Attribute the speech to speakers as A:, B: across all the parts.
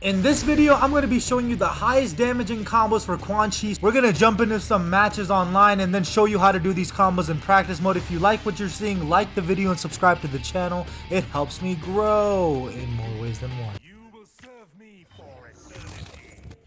A: In this video, I'm going to be showing you the highest damaging combos for Quan Chi. We're going to jump into some matches online and then show you how to do these combos in practice mode. If you like what you're seeing, like the video and subscribe to the channel. It helps me grow in more ways than one.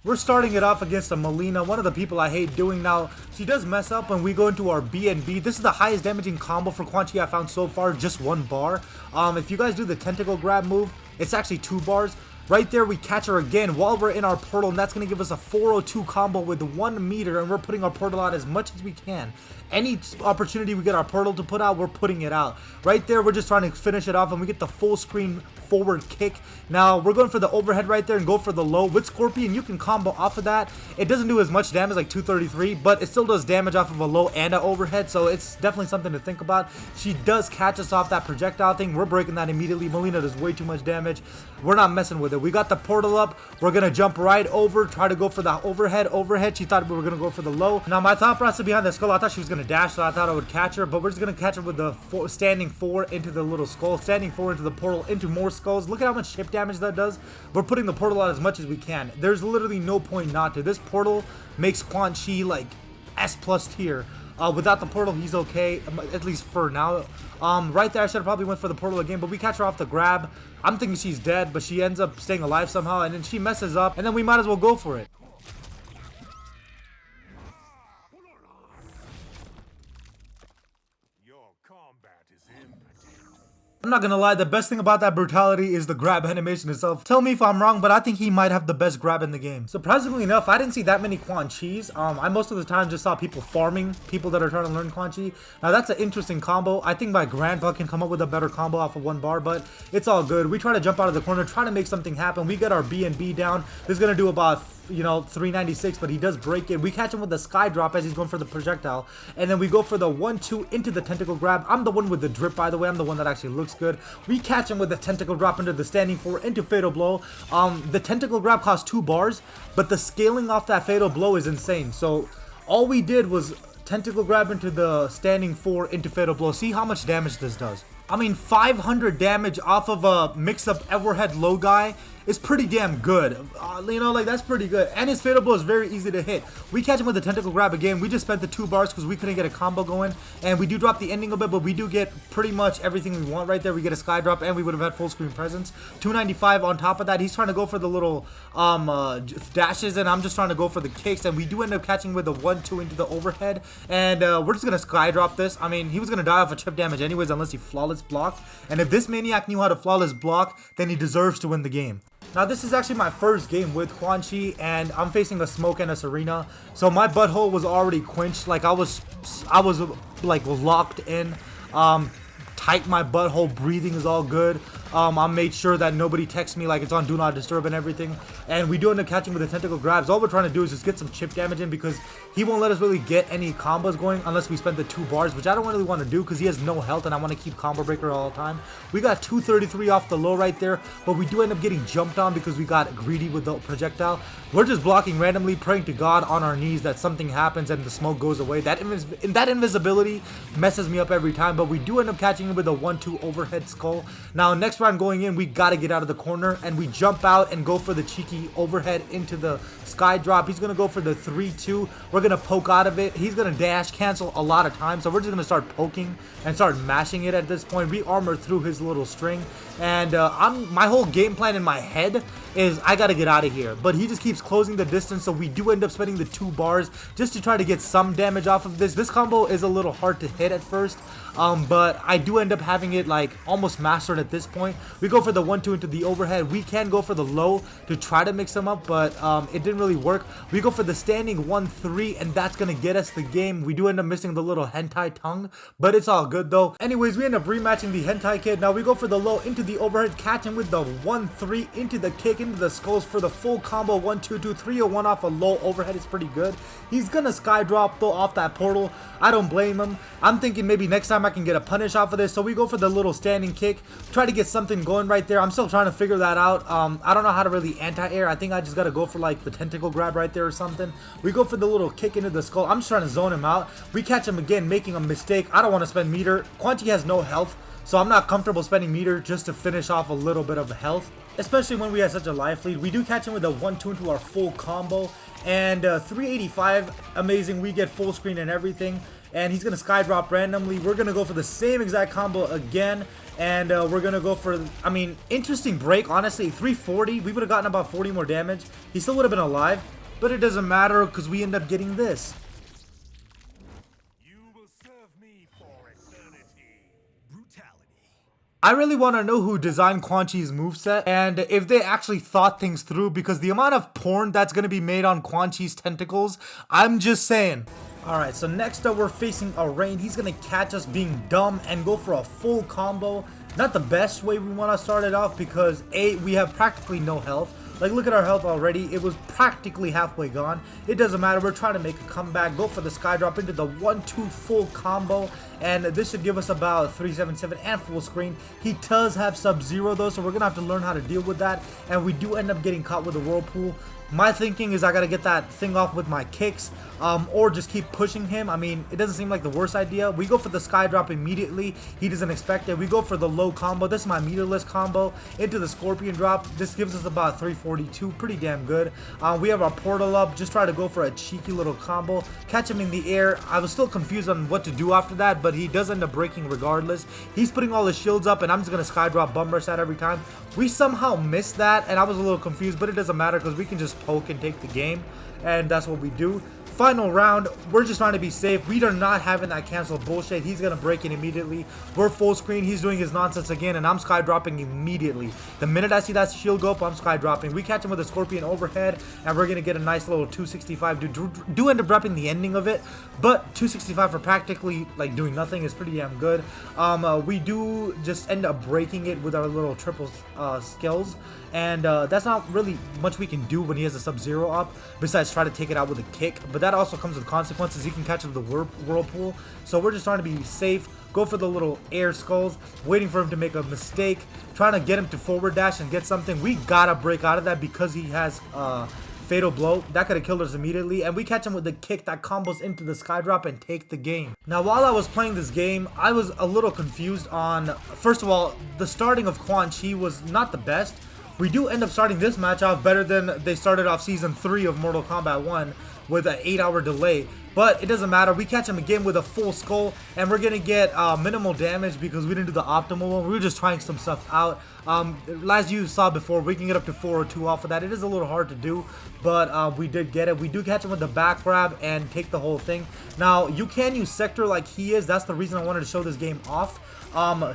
A: We're starting it off against a Mileena, one of the people I hate doing now. She does mess up when we go into our B&B. This is the highest damaging combo for Quan Chi I found so far, just 1 bar. If you guys do the tentacle grab move, it's actually 2 bars. Right there, we catch her again while we're in our portal, and that's going to give us a 402 combo with 1 meter, and we're putting our portal out as much as we can. Any opportunity we get our portal to put out, we're putting it out. Right there, we're just trying to finish it off, and we get the full screen forward kick. Now, we're going for the overhead right there and go for the low. With Scorpion, you can combo off of that. It doesn't do as much damage, like 233, but it still does damage off of a low and an overhead, so it's definitely something to think about. She does catch us off that projectile thing. We're breaking that immediately. Mileena does way too much damage. We're not messing with it. We got the portal up. We're going to jump right over, try to go for the overhead. She thought we were going to go for the low. Now, my thought process behind the skull, I thought she was going to dash, so I thought I would catch her, but we're just going to catch her with the standing 4 into the little skull, standing 4 into the portal, into more skulls. Look at how much chip damage that does. We're putting the portal out as much as we can. There's literally no point not to. This portal makes Quan Chi like S+ tier. Without the portal, he's okay, at least for now. Right there, I should have probably went for the portal again, but we catch her off the grab. I'm thinking she's dead, but she ends up staying alive somehow, and then she messes up, and then we might as well go for it. I'm not gonna lie, the best thing about that brutality is the grab animation itself. Tell me if I'm wrong, but I think he might have the best grab in the game. Surprisingly enough, I didn't see that many Quan Chis. I most of the time just saw people farming, people that are trying to learn Quan Chi. Now that's an interesting combo. I think my grandpa can come up with a better combo off of 1 bar, but it's all good. We try to jump out of the corner, try to make something happen. We get our B&B down. This is gonna do about 396, but he does break it. We catch him with the sky drop as he's going for the projectile, and then we go for the 1-2 into the tentacle grab. I'm the one with the drip, by the way. I'm the one that actually looks good. We catch him with the tentacle drop into the standing 4 into fatal blow. The tentacle grab costs 2 bars, but the scaling off that fatal blow is insane. So all we did was tentacle grab into the standing 4 into fatal blow. See how much damage this does. I mean, 500 damage off of a mix-up overhead low guy is pretty damn good. That's pretty good. And his fatal blow is very easy to hit. We catch him with the tentacle grab again. We just spent the 2 bars because we couldn't get a combo going. And we do drop the ending a bit, but we do get pretty much everything we want right there. We get a sky drop, and we would have had full screen presence. 295 on top of that. He's trying to go for the little dashes, and I'm just trying to go for the kicks. And we do end up catching with the 1-2 into the overhead. And we're just going to sky drop this. I mean, he was going to die off a chip damage anyways unless he flawless block. And if this maniac knew how to flawless block, then he deserves to win the game. Now, this is actually my first game with Quan Chi, and I'm facing a Smoke and a Sareena. So my butthole was already quenched. Like I was like locked in. Tight my butthole, breathing is all good. I made sure that nobody texts me like it's on do not disturb and everything. And we do end up catching with the tentacle grabs. All we're trying to do is just get some chip damage in because he won't let us really get any combos going unless we spend the 2 bars, which I don't really want to do because he has no health and I want to keep combo breaker all the time. We got 233 off the low right there, but we do end up getting jumped on because we got greedy with the projectile. We're just blocking randomly, praying to God on our knees that something happens and the smoke goes away. That invisibility messes me up every time, but we do end up catching him with a 1-2 overhead skull. Now, next round going in, we got to get out of the corner, and we jump out and go for the cheeky overhead into the sky drop. He's going to go for the 3-2. We're going to poke out of it. He's going to dash cancel a lot of times, so we're just going to start poking and start mashing it at this point. We armor through his little string, and my whole game plan in my head is I got to get out of here, but he just keeps closing the distance, so we do end up spending the 2 bars just to try to get some damage off of this. This combo is a little hard to hit at first, but I do end up having it like almost mastered at this point. We go for the 1-2 into the overhead. We can go for the low to try to mix them up, but it didn't really work. We go for the standing 1-3, and that's gonna get us the game. We do end up missing the little hentai tongue, but it's all good though. Anyways, we end up rematching the hentai kid. Now we go for the low into the overhead, catch him with the 1-3 into the kick into the skulls for the full combo. 1-2-2 301 off a low overhead is pretty good. He's gonna sky drop though off that portal. I don't blame him. I'm thinking maybe next time I can get a punish off of this, so we go for the little standing kick, try to get something going right there. I'm still trying to figure that out. I don't know how to really anti-air. I think I just gotta go for like the tentacle grab right there or something. We go for the little kick into the skull. I'm just trying to zone him out. We catch him again making a mistake. I don't want to spend meter. Quan Chi has no health, so I'm not comfortable spending meter just to finish off a little bit of health, especially when we have such a life lead. We do catch him with a 1-2 into our full combo, and 385, amazing. We get full screen and everything, and he's gonna sky drop randomly. We're gonna go for the same exact combo again, and we're gonna go for, I mean, interesting break, honestly. 340, we would have gotten about 40 more damage. He still would have been alive, but it doesn't matter because we end up getting this. I really want to know who designed Quan Chi's moveset and if they actually thought things through, because the amount of porn that's going to be made on Quan Chi's tentacles, I'm just saying. Alright, so next up we're facing a Rain. He's going to catch us being dumb and go for a full combo. Not the best way we want to start it off because A, we have practically no health. Like, look at our health already. It was practically halfway gone. It doesn't matter. We're trying to make a comeback. Go for the sky drop into the 1-2 full combo. And this should give us about 377 and full screen. He does have Sub-Zero though, so we're going to have to learn how to deal with that. And we do end up getting caught with a Whirlpool. My thinking is I got to get that thing off with my kicks, or just keep pushing him. I mean, it doesn't seem like the worst idea. We go for the sky drop immediately. He doesn't expect it. We go for the low combo. This is my meterless combo into the Scorpion drop. This gives us about 342. Pretty damn good. We have our portal up. Just try to go for a cheeky little combo. Catch him in the air. I was still confused on what to do after that, but he does end up breaking regardless. He's putting all his shields up, and I'm just going to sky drop bum rush that every time. We somehow missed that, and I was a little confused, but it doesn't matter because we can just poke and take the game, and that's what we do. Final round, we're just trying to be safe. We are not having that cancel bullshit. He's gonna break it immediately. We're full screen. He's doing his nonsense again, and I'm sky dropping immediately. The minute I see that shield go up, I'm sky dropping. We catch him with a Scorpion overhead, and we're gonna get a nice little 265. Do end up repping the ending of it, but 265 for practically like doing nothing is pretty damn good. We do just end up breaking it with our little triple skills, and that's not really much we can do when he has a Sub-Zero up besides try to take it out with a kick. But that also comes with consequences. He can catch him with the Whirlpool, so we're just trying to be safe. Go for the little air skulls, waiting for him to make a mistake, trying to get him to forward dash and get something. We gotta break out of that because he has fatal blow. That could have killed us immediately, and we catch him with the kick that combos into the sky drop and take the game. Now, while I was playing this game, I was a little confused on, first of all, the starting of Quan Chi was not the best. We do end up starting this match off better than they started off Season 3 of Mortal Kombat 1 with an 8-hour delay. But it doesn't matter. We catch him again with a full skull, and we're going to get minimal damage because we didn't do the optimal one. We were just trying some stuff out. As you saw before, we can get up to 402 off of that. It is a little hard to do, but we did get it. We do catch him with the back grab and take the whole thing. Now, you can use Sektor like he is. That's the reason I wanted to show this game off.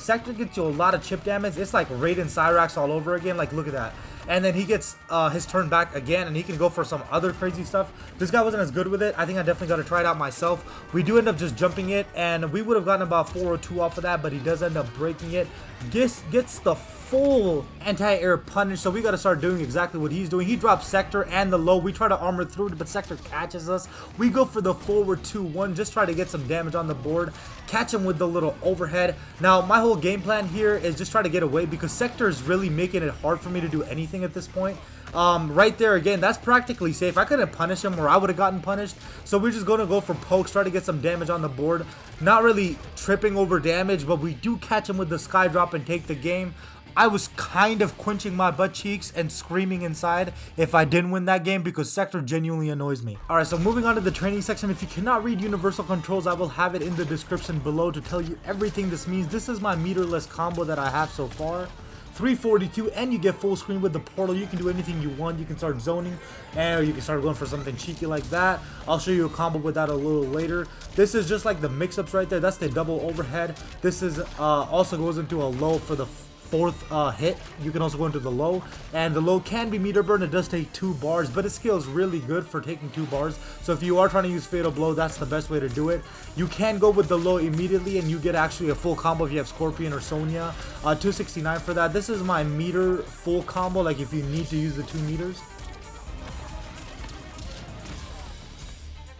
A: Sektor gets you a lot of chip damage. It's like Raiden Cyrax all over again. Like, look at that. And then he gets his turn back again, and he can go for some other crazy stuff. This guy wasn't as good with it. I think I definitely got to try it out myself. We do end up just jumping it, and we would have gotten about 402 off of that, but he does end up breaking it. Gets the full anti-air punish, so we got to start doing exactly what he's doing. He drops Sektor and the low. We try to armor through it, but Sektor catches us. We go for the forward 2-1, just try to get some damage on the board. Catch him with the little overhead. Now, my whole game plan here is just try to get away because Sektor is really making it hard for me to do anything at this point. Right there again, that's practically safe. I couldn't punish him or I would have gotten punished, so we're just going to go for pokes, try to get some damage on the board. Not really tripping over damage, but we do catch him with the sky drop and take the game. I was kind of quenching my butt cheeks and screaming inside if I didn't win that game because Sektor genuinely annoys me. Alright, so moving on to the training section. If you cannot read universal controls, I will have it in the description below to tell you everything this means. This is my meterless combo that I have so far. 342, and you get full screen with the portal. You can do anything you want. You can start zoning, or you can start going for something cheeky like that. I'll show you a combo with that a little later. This is just like the mix-ups right there. That's the double overhead. This is also goes into a low for the fourth hit. You can also go into the low, and the low can be meter burn. It does take 2 bars, but it scales really good for taking 2 bars. So if you are trying to use fatal blow, that's the best way to do it. You can go with the low immediately, and you get actually a full combo if you have Scorpion or Sonya. 269 for that. This is my meter full combo, like if you need to use the 2 meters.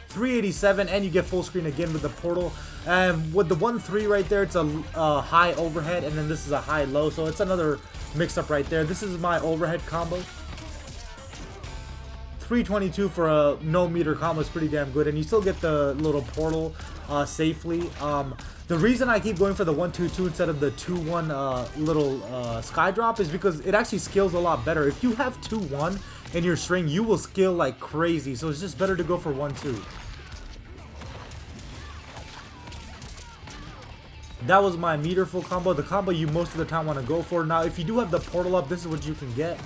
A: 387, and you get full screen again with the portal. And with the 1-3 right there, it's a high overhead, and then this is a high low, so it's another mix up right there. This is my overhead combo. 322 for a no meter combo is pretty damn good, and you still get the little portal safely. The reason I keep going for the 1-2-2 instead of the 2-1 little sky drop is because it actually scales a lot better. If you have 2-1 in your string, you will scale like crazy. So it's just better to go for 1-2. That was my meter full combo, the combo you most of the time want to go for. Now, if you do have the portal up, this is what you can get.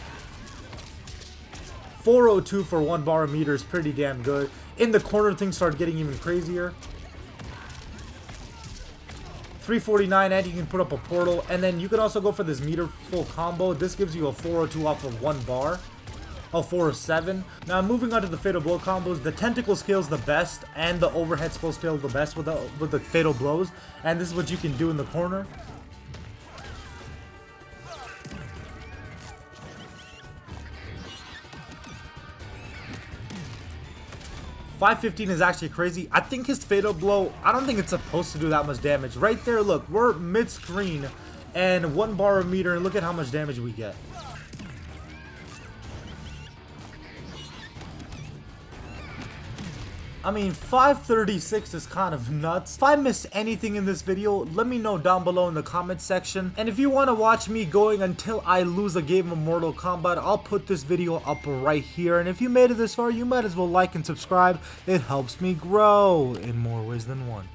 A: 402 for 1 bar of meter is pretty damn good. In the corner, things start getting even crazier. 349, and you can put up a portal. And then you can also go for this meter full combo. This gives you a 402 off of 1 bar. Oh, 407. Now, moving on to the fatal blow combos. The tentacle scales the best, and the overhead scale the best with the fatal blows. And this is what you can do in the corner. .515 is actually crazy. I think his fatal blow, I don't think it's supposed to do that much damage. Right there, look, we're mid-screen and 1 bar of meter, and look at how much damage we get. I mean, 536 is kind of nuts. If I missed anything in this video, let me know down below in the comment section. And if you want to watch me going until I lose a game of Mortal Kombat, I'll put this video up right here. And if you made it this far, you might as well like and subscribe. It helps me grow in more ways than one.